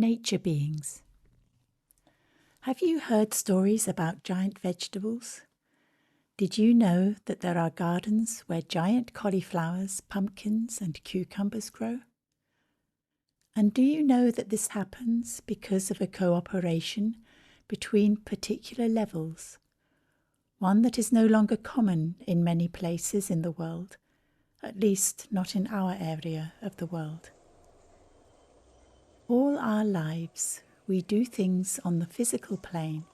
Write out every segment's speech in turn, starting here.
Nature beings. Have you heard stories about giant vegetables? Did you know that there are gardens where giant cauliflowers, pumpkins, and cucumbers grow? And do you know that this happens because of a cooperation between particular levels, one that is no longer common in many places in the world, at least not in our area of the world? All our lives, we do things on the physical plane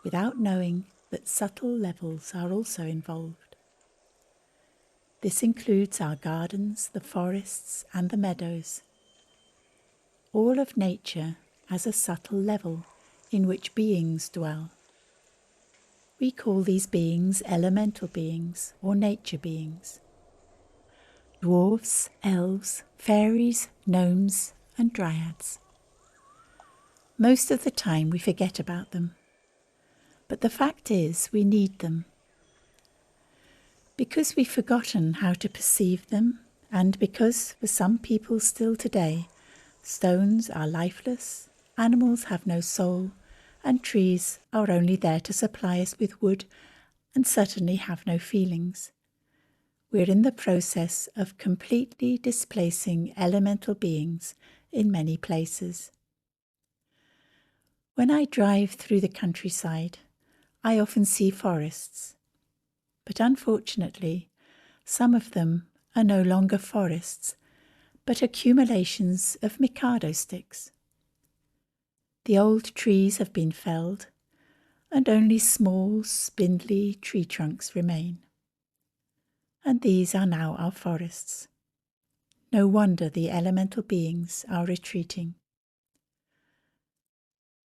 without knowing that subtle levels are also involved. This includes our gardens, the forests, and the meadows. All of nature has a subtle level in which beings dwell. We call these beings elemental beings or nature beings. Dwarfs, elves, fairies, gnomes, and dryads. Most of the time we forget about them, but the fact is we need them. Because we've forgotten how to perceive them, and because for some people still today, stones are lifeless, animals have no soul, and trees are only there to supply us with wood and certainly have no feelings, we're in the process of completely displacing elemental beings in many places. When I drive through the countryside, I often see forests, but unfortunately, some of them are no longer forests, but accumulations of mikado sticks. The old trees have been felled, and only small, spindly tree trunks remain. And these are now our forests. No wonder the elemental beings are retreating.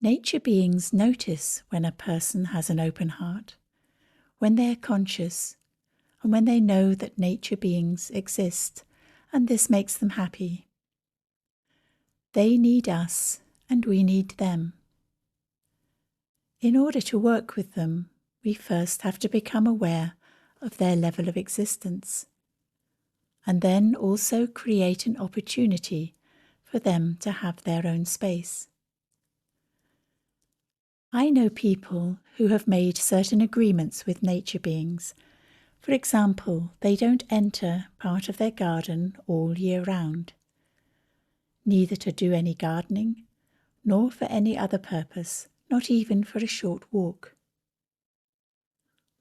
Nature beings notice when a person has an open heart, when they are conscious, and when they know that nature beings exist, and this makes them happy. They need us, and we need them. In order to work with them, we first have to become aware of their level of existence, and then also create an opportunity for them to have their own space. I know people who have made certain agreements with nature beings. For example, they don't enter part of their garden all year round, neither to do any gardening, nor for any other purpose, not even for a short walk.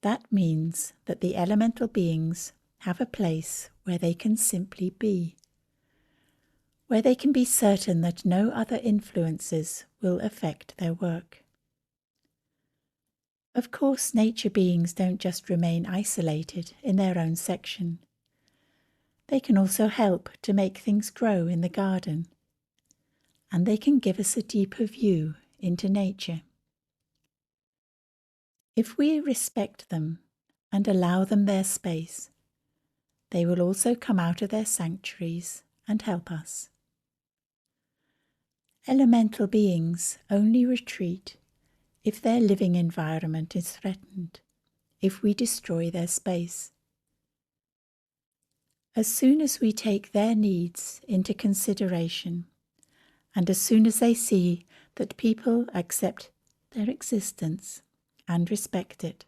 That means that the elemental beings have a place where they can simply be, where they can be certain that no other influences will affect their work. Of course, nature beings don't just remain isolated in their own section. They can also help to make things grow in the garden, and they can give us a deeper view into nature. If we respect them and allow them their space, they will also come out of their sanctuaries and help us. Elemental beings only retreat if their living environment is threatened, if we destroy their space. As soon as we take their needs into consideration, and as soon as they see that people accept their existence and respect it,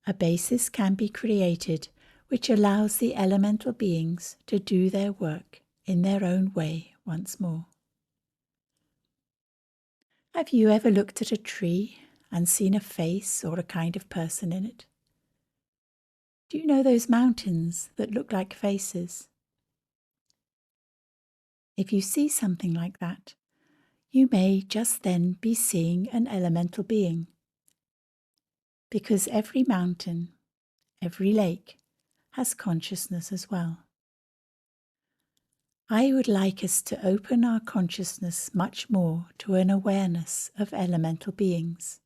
a basis can be created which allows the elemental beings to do their work in their own way once more. Have you ever looked at a tree and seen a face or a kind of person in it? Do you know those mountains that look like faces? If you see something like that, you may just then be seeing an elemental being. Because every mountain, every lake, has consciousness as well. I would like us to open our consciousness much more to an awareness of elemental beings.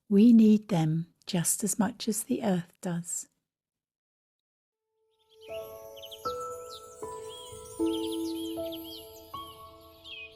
We need them just as much as the earth does.